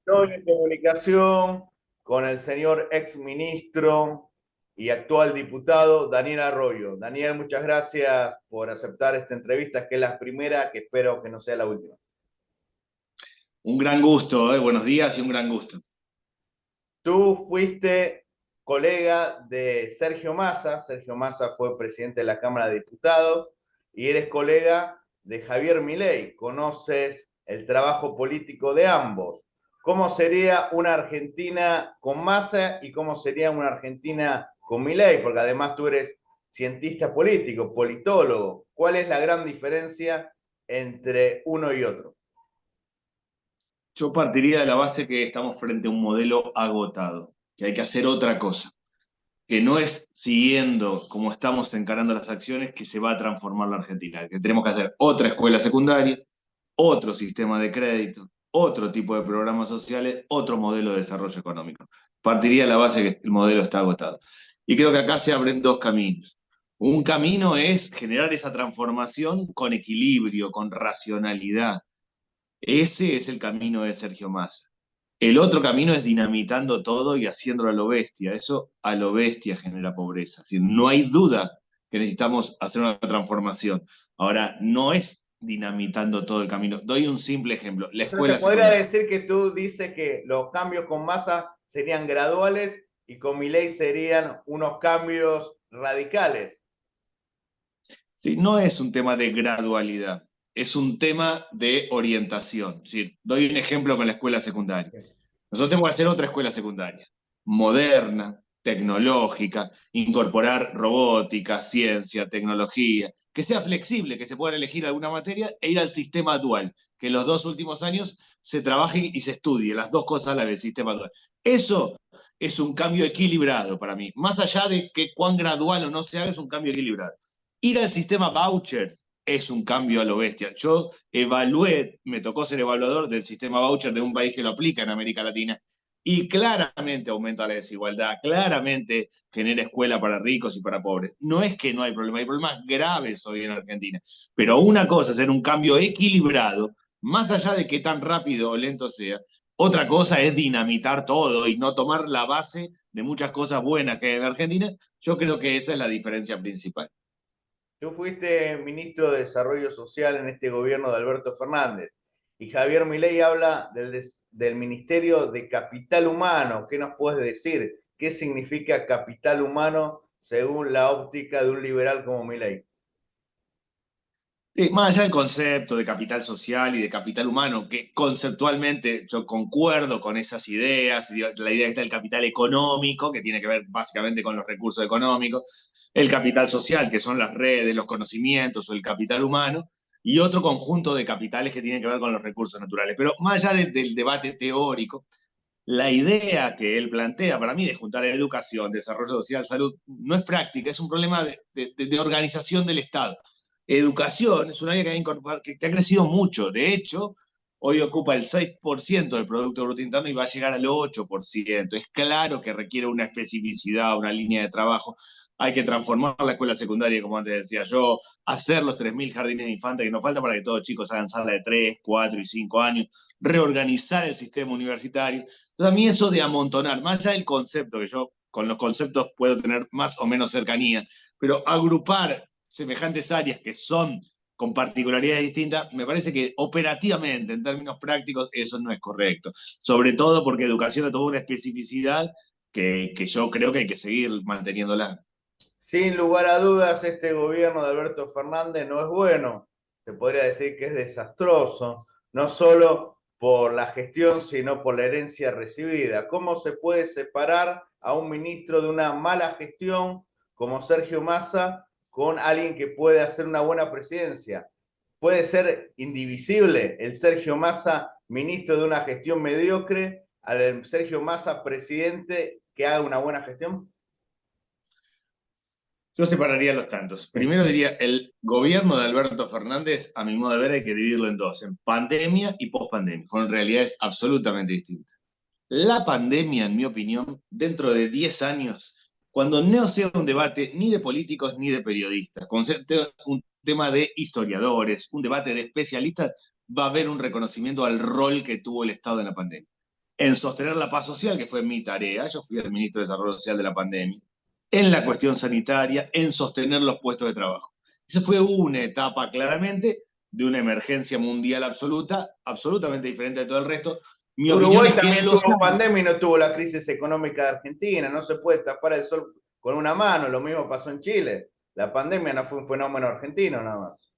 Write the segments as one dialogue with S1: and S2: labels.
S1: Estoy en comunicación con el señor ex ministro y actual diputado Daniel Arroyo. Daniel, muchas gracias por aceptar esta entrevista, que es la primera, que espero que no sea la última.
S2: Un gran gusto, buenos días y un gran gusto.
S1: Tú fuiste colega de Sergio Massa. Sergio Massa fue presidente de la Cámara de Diputados y eres colega de Javier Milei. Conoces el trabajo político de ambos. ¿Cómo sería una Argentina con Massa y cómo sería una Argentina con Milei? Porque además tú eres cientista político, politólogo. ¿Cuál es la gran diferencia entre uno y otro?
S2: Yo partiría de la base que estamos frente a un modelo agotado, que hay que hacer otra cosa, que no es siguiendo como estamos encarando las acciones que se va a transformar la Argentina, que tenemos que hacer otra escuela secundaria, otro sistema de crédito, otro tipo de programas sociales, otro modelo de desarrollo económico. Partiría de la base que el modelo está agotado. Y creo que acá se abren dos caminos. Un camino es generar esa transformación con equilibrio, con racionalidad. Ese es el camino de Sergio Massa. El otro camino es dinamitando todo y haciéndolo a lo bestia. Eso a lo bestia genera pobreza. Es decir, no hay duda que necesitamos hacer una transformación. Ahora, no es dinamitando todo el camino. Doy un simple ejemplo, la
S1: O sea, se
S2: escuela
S1: podría
S2: secundaria.
S1: decir que tú dices que los cambios con Massa serían graduales y con Milei serían unos cambios radicales.
S2: Sí, no es un tema de gradualidad, es un tema de orientación. Sí, doy un ejemplo con la escuela secundaria. Nosotros tenemos que hacer otra escuela secundaria, moderna, tecnológica, incorporar robótica, ciencia, tecnología, que sea flexible, que se pueda elegir alguna materia e ir al sistema dual, que en los 2 últimos años se trabaje y se estudie las dos cosas a la vez, sistema dual. Eso es un cambio equilibrado para mí. Más allá de que cuán gradual o no se haga, es un cambio equilibrado. Ir al sistema voucher es un cambio a lo bestia. Yo evalué, me tocó ser evaluador del sistema voucher de un país que lo aplica en América Latina y claramente aumenta la desigualdad, claramente genera escuela para ricos y para pobres. No es que no hay problemas graves hoy en Argentina, pero una cosa es hacer un cambio equilibrado, más allá de que tan rápido o lento sea, otra cosa es dinamitar todo y no tomar la base de muchas cosas buenas que hay en Argentina. Yo creo que esa es la diferencia principal.
S1: Tú fuiste ministro de Desarrollo Social en este gobierno de Alberto Fernández y Javier Milei habla del Ministerio de Capital Humano. ¿Qué nos puedes decir? ¿Qué significa capital humano según la óptica de un liberal como Milei?
S2: Sí, más allá del concepto de capital social y de capital humano, que conceptualmente yo concuerdo con esas ideas, la idea que está el capital económico, que tiene que ver básicamente con los recursos económicos, el capital social, que son las redes, los conocimientos o el capital humano, y otro conjunto de capitales que tienen que ver con los recursos naturales. Pero más allá del debate teórico, la idea que él plantea para mí de juntar educación, desarrollo social, salud, no es práctica, es un problema de organización del Estado. Educación es un área que ha crecido mucho. De hecho, hoy ocupa el 6% del Producto Bruto Interno y va a llegar al 8%. Es claro que requiere una especificidad, una línea de trabajo. Hay que transformar la escuela secundaria, como antes decía yo, hacer los 3.000 jardines de infantes que nos faltan para que todos los chicos hagan sala de 3, 4 y 5 años, reorganizar el sistema universitario. Entonces, a mí eso de amontonar, más allá del concepto, que yo con los conceptos puedo tener más o menos cercanía, pero agrupar semejantes áreas que son con particularidades distintas, me parece que operativamente, en términos prácticos, eso no es correcto. Sobre todo porque educación ha tomado una especificidad que yo creo que hay que seguir manteniéndola.
S1: Sin lugar a dudas, este gobierno de Alberto Fernández no es bueno. Se podría decir que es desastroso, no solo por la gestión, sino por la herencia recibida. ¿Cómo se puede separar a un ministro de una mala gestión como Sergio Massa con alguien que puede hacer una buena presidencia? ¿Puede ser indivisible el Sergio Massa ministro de una gestión mediocre al Sergio Massa presidente que haga una buena gestión?
S2: Yo separaría los tantos. Primero diría, el gobierno de Alberto Fernández, a mi modo de ver, hay que dividirlo en dos, en pandemia y pospandemia, con realidades absolutamente distintas. La pandemia, en mi opinión, dentro de 10 años, cuando no sea un debate ni de políticos ni de periodistas, cuando sea un tema de historiadores, un debate de especialistas, va a haber un reconocimiento al rol que tuvo el Estado en la pandemia. en sostener la paz social, que fue mi tarea, yo fui el ministro de Desarrollo Social de la pandemia, en la cuestión sanitaria, en sostener los puestos de trabajo. Esa fue una etapa claramente de una emergencia mundial absoluta, absolutamente diferente de todo el resto. Mi opinión
S1: Uruguay
S2: es que en
S1: también
S2: los
S1: tuvo
S2: años,
S1: pandemia y no tuvo la crisis económica de Argentina. No se puede tapar el sol con una mano. Lo mismo pasó en Chile. La pandemia no fue un fenómeno argentino nada más.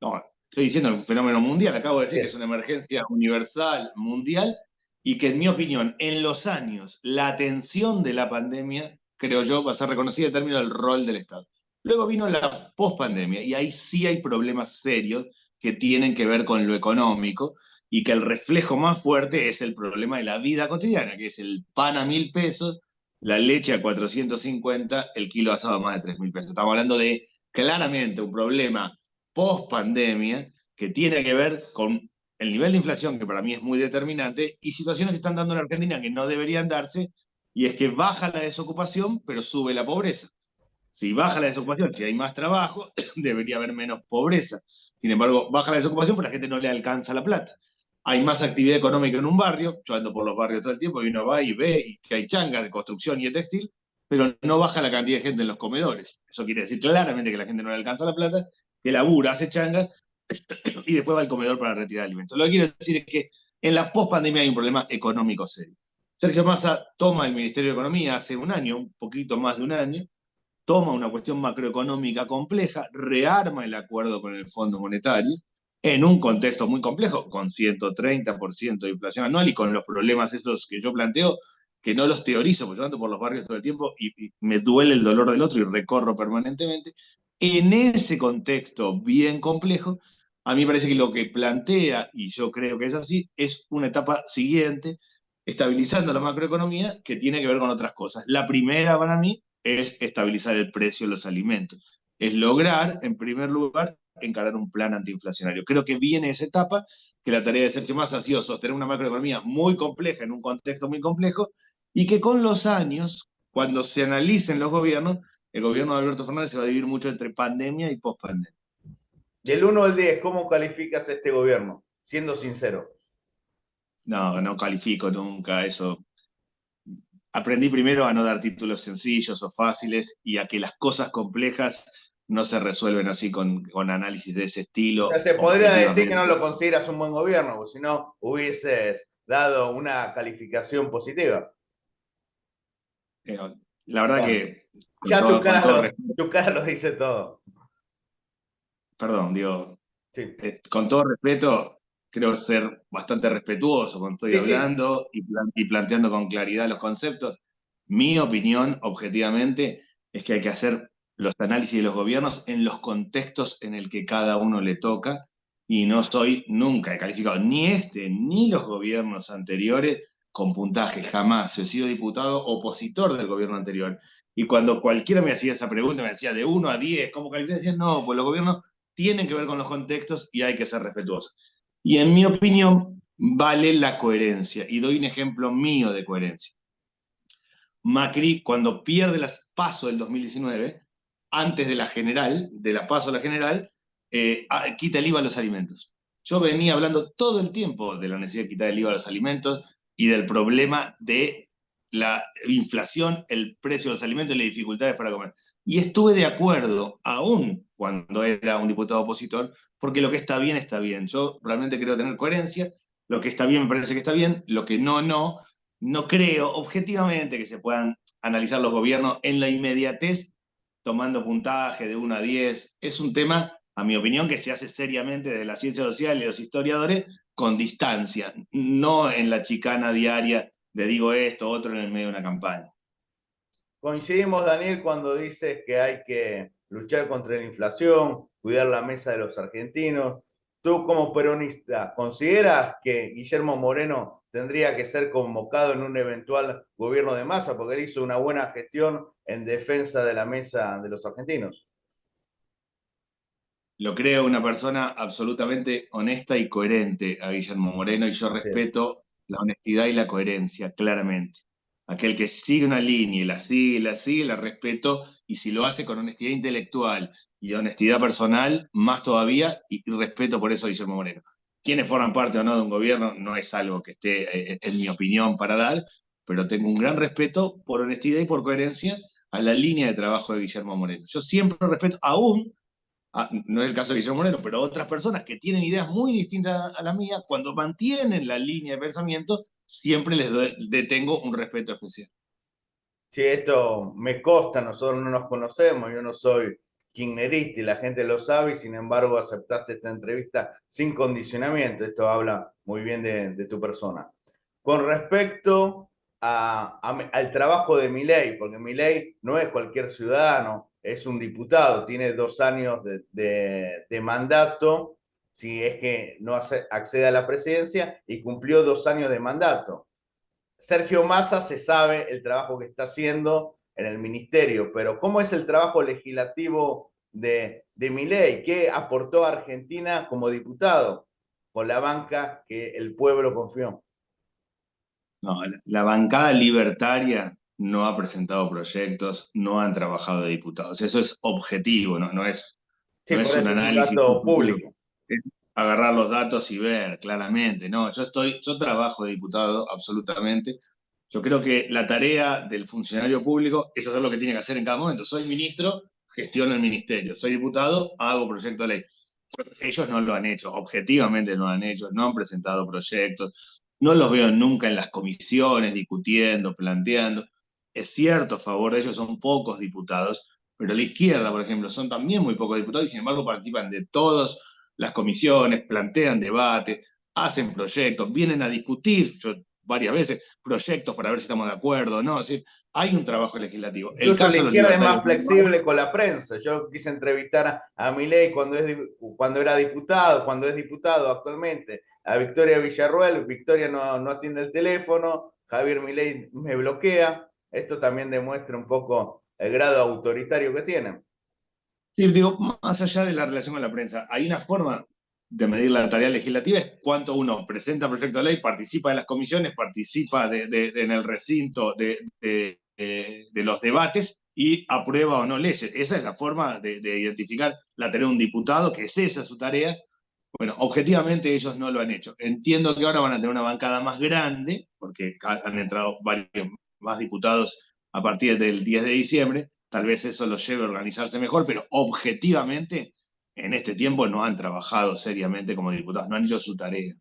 S2: no, estoy diciendo un fenómeno mundial, acabo de decir que es
S1: Bien.
S2: una emergencia universal, mundial, y que en mi opinión, en los años, la atención de la pandemia, creo yo, va a ser reconocida en términos del rol del Estado. Luego vino la pospandemia, y ahí sí hay problemas serios que tienen que ver con lo económico, y que el reflejo más fuerte es el problema de la vida cotidiana, que es el pan a 1.000 pesos, la leche a 450, el kilo asado a más de 3.000 pesos. Estamos hablando de claramente un problema post pandemia que tiene que ver con el nivel de inflación, que para mí es muy determinante, y situaciones que están dando en Argentina que no deberían darse, y es que baja la desocupación, pero sube la pobreza. Si baja la desocupación, si hay más trabajo, debería haber menos pobreza. Sin embargo, baja la desocupación, pero a la gente no le alcanza la plata. Hay más actividad económica en un barrio, yo ando por los barrios todo el tiempo, y uno va y ve y que hay changas de construcción y de textil, pero no baja la cantidad de gente en los comedores. Eso quiere decir claramente que la gente no le alcanza la plata, que labura, hace changas, y después va al comedor para retirar alimentos. Lo que quiero decir es que en la pospandemia hay un problema económico serio. Sergio Massa toma el Ministerio de Economía hace un año, un poquito más de un año, toma una cuestión macroeconómica compleja, rearma el acuerdo con el Fondo Monetario en un contexto muy complejo, con 130% de inflación anual y con los problemas esos que yo planteo, que no los teorizo, porque yo ando por los barrios todo el tiempo y me duele el dolor del otro y recorro permanentemente. En ese contexto bien complejo, a mí me parece que lo que plantea, y yo creo que es así, es una etapa siguiente, estabilizando la macroeconomía, que tiene que ver con otras cosas. La primera para mí es estabilizar el precio de los alimentos. Es lograr, en primer lugar, encarar un plan antiinflacionario. Creo que viene esa etapa, que la tarea de Sergio Massa ha sido sostener una macroeconomía muy compleja en un contexto muy complejo, y que con los años, cuando se analicen los gobiernos, el gobierno de Alberto Fernández se va a dividir mucho entre pandemia y pospandemia.
S1: Del 1 al 10, ¿cómo calificas este gobierno? Siendo sincero.
S2: No, no califico nunca eso. Aprendí primero a no dar títulos sencillos o fáciles y a que las cosas complejas no se resuelven así con análisis de ese
S1: O sea,
S2: estilo,
S1: se podría decir que no
S2: objetivamente.
S1: lo consideras un buen gobierno, porque si no hubieses dado una calificación positiva.
S2: Eh, la verdad
S1: Bueno,
S2: que,
S1: ya
S2: con todo respeto,
S1: tu cara lo dice todo.
S2: perdón, digo,
S1: Sí,
S2: con todo respeto, creo ser bastante respetuoso cuando estoy
S1: sí, sí.
S2: hablando y planteando con claridad los conceptos. Mi opinión, objetivamente, es que hay que hacer los análisis de los gobiernos en los contextos en el que cada uno le toca, y no estoy nunca he calificado ni este ni los gobiernos anteriores con puntaje, jamás. Yo he sido diputado opositor del gobierno anterior. Y cuando cualquiera me hacía esa pregunta, me decía de 1 a 10, ¿cómo calificar? Decía, no, pues los gobiernos tienen que ver con los contextos y hay que ser respetuosos. Y en mi opinión, vale la coherencia. Y doy un ejemplo mío de coherencia. Macri, cuando pierde las PASO del 2019, antes de la general, de la PASO a la general, quita el IVA a los alimentos. Yo venía hablando todo el tiempo de la necesidad de quitar el IVA a los alimentos y del problema de la inflación, el precio de los alimentos y las dificultades para comer. Y estuve de acuerdo, aún cuando era un diputado opositor, porque lo que está bien, está bien. Yo realmente creo tener coherencia, lo que está bien me parece que está bien, lo que no, no. No creo objetivamente que se puedan analizar los gobiernos en la inmediatez, tomando puntaje de 1 a 10. Es un tema, a mi opinión, que se hace seriamente desde la ciencia social y los historiadores con distancia, no en la chicana diaria de digo esto, otro en el medio de una campaña.
S1: Coincidimos, Daniel, cuando dices que hay que luchar contra la inflación, cuidar la mesa de los argentinos. Tú, como peronista, ¿consideras que Guillermo Moreno tendría que ser convocado en un eventual gobierno de Massa? Porque él hizo una buena gestión en defensa de la mesa de los argentinos.
S2: Lo creo una persona absolutamente honesta y coherente a Guillermo Moreno, y yo
S1: Así es.
S2: respeto la honestidad y la coherencia, claramente. Aquel que sigue una línea y la sigue, la respeto, y si lo hace con honestidad intelectual y honestidad personal, más todavía, y respeto por eso a Guillermo Moreno. quienes forman parte o no de un gobierno no es algo que esté, en mi opinión, para dar, pero tengo un gran respeto por honestidad y por coherencia a la línea de trabajo de Guillermo Moreno. Yo siempre respeto, aún, no es el caso de Guillermo Moreno, pero otras personas que tienen ideas muy distintas a la mía, cuando mantienen la línea de pensamiento, siempre detengo un respeto especial.
S1: Sí, esto me consta, nosotros no nos conocemos, yo no soy kirchnerista y la gente lo sabe, y sin embargo aceptaste esta entrevista sin condicionamiento. Esto habla muy bien de tu persona. Con respecto al trabajo de Milei, porque Milei no es cualquier ciudadano, es un diputado, tiene 2 años de mandato, si es que no accede a la presidencia, y cumplió 2 años de mandato. Sergio Massa se sabe el trabajo que está haciendo en el ministerio, pero ¿cómo es el trabajo legislativo de Milei? ¿Qué aportó a Argentina como diputado con la banca que el pueblo confió?
S2: No, la bancada libertaria no ha presentado proyectos, no han trabajado de diputados. Eso es objetivo,
S1: Sí,
S2: no
S1: por
S2: es un
S1: eso es un
S2: análisis
S1: dato
S2: subjetivo.
S1: público.
S2: Es agarrar los datos y ver claramente. No, yo trabajo de diputado absolutamente. Yo creo que la tarea del funcionario público es hacer lo que tiene que hacer en cada momento. Soy ministro, gestiono el ministerio. Soy diputado, hago proyecto de ley. Ellos no lo han hecho, objetivamente no lo han hecho, no han presentado proyectos, no los veo nunca en las comisiones discutiendo, planteando. Es cierto, a favor de ellos son pocos diputados, pero la izquierda, por ejemplo, son también muy pocos diputados y sin embargo participan de todas las comisiones, plantean debate, hacen proyectos, vienen a discutir, yo varias veces, proyectos para ver si estamos de acuerdo, ¿no? Es decir, hay un trabajo legislativo. El
S1: Incluso la
S2: caso de los
S1: izquierda es
S2: libertarios
S1: más flexible con la prensa. Yo quise entrevistar a Milei cuando era diputado, cuando es diputado actualmente, a Victoria Villarruel. Victoria no atiende el teléfono, Javier Milei me bloquea. Esto también demuestra un poco el grado autoritario que tienen.
S2: Sí, digo, más allá de la relación con la prensa, hay una forma de medir la tarea legislativa, es cuánto uno presenta proyecto de ley, participa de las comisiones, participa en el recinto de los debates y aprueba o no leyes. Esa es la forma de identificar la tarea de un diputado, que es esa su tarea. Bueno, objetivamente ellos no lo han hecho. Entiendo que ahora van a tener una bancada más grande, porque han entrado varios más diputados a partir del 10 de diciembre. Tal vez eso los lleve a organizarse mejor, pero objetivamente en este tiempo no han trabajado seriamente como diputados, no han hecho su tarea.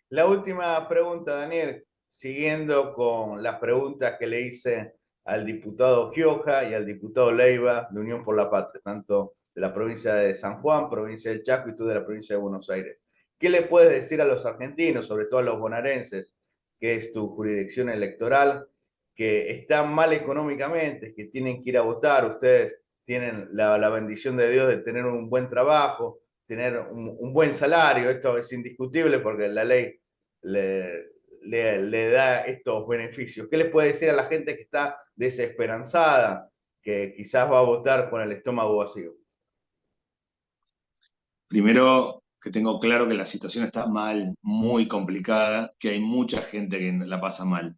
S1: La última pregunta, Daniel, siguiendo con las preguntas que le hice al diputado Gioja y al diputado Leiva de Unión por la Patria, tanto de la provincia de San Juan, provincia del Chaco, y tú de la provincia de Buenos Aires. ¿Qué le puedes decir a los argentinos, sobre todo a los bonaerenses, que es tu jurisdicción electoral, que están mal económicamente, que tienen que ir a votar? Ustedes tienen la bendición de Dios de tener un buen trabajo, tener un buen salario. Esto es indiscutible porque la ley le da estos beneficios. ¿Qué les puede decir a la gente que está desesperanzada, que quizás va a votar con el estómago vacío?
S2: Primero, que tengo claro que la situación está mal, muy complicada, que hay mucha gente que la pasa mal.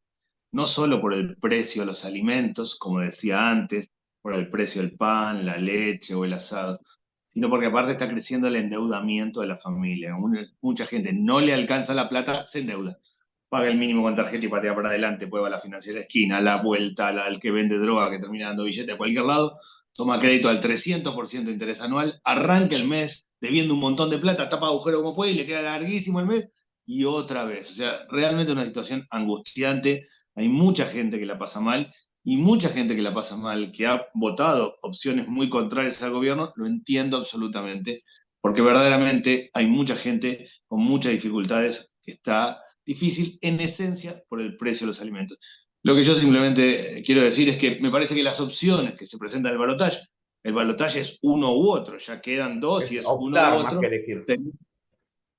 S2: No solo por el precio de los alimentos, como decía antes, por el precio del pan, la leche o el asado, sino porque aparte está creciendo el endeudamiento de la familia. Mucha gente no le alcanza la plata, se endeuda. Paga el mínimo con tarjeta y patea para adelante, puede va a la financiera de esquina, a la vuelta, al que vende droga, que termina dando billetes a cualquier lado, toma crédito al 300% de interés anual, arranca el mes debiendo un montón de plata, tapa agujero como puede y le queda larguísimo el mes y otra vez. O sea, realmente una situación angustiante. Hay mucha gente que la pasa mal y mucha gente que la pasa mal, que ha votado opciones muy contrarias al gobierno, lo entiendo absolutamente, porque verdaderamente hay mucha gente con muchas dificultades que está difícil en esencia por el precio de los alimentos. Lo que yo simplemente quiero decir es que me parece que las opciones que se presentan al balotaje, el balotaje es uno u otro, ya quedan dos y
S1: Es
S2: es uno u
S1: optar más que
S2: otro,
S1: elegir.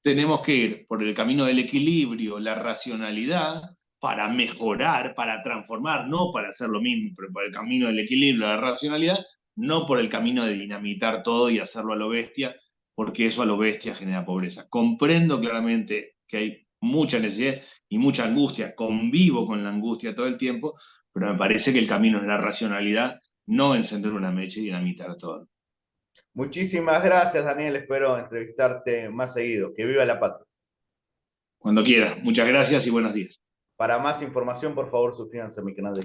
S2: tenemos que ir por el camino del equilibrio, la racionalidad, para mejorar, para transformar, no para hacer lo mismo, pero por el camino del equilibrio, la racionalidad, no por el camino de dinamitar todo y hacerlo a lo bestia, porque eso a lo bestia genera pobreza. Comprendo claramente que hay mucha necesidad y mucha angustia, convivo con la angustia todo el tiempo, pero me parece que el camino es la racionalidad, no encender una mecha y dinamitar todo.
S1: Muchísimas gracias, Daniel. Espero entrevistarte más seguido. Que viva la patria.
S2: Cuando quieras. Muchas gracias y buenos días.
S1: Para más información, por favor, suscríbanse a mi canal de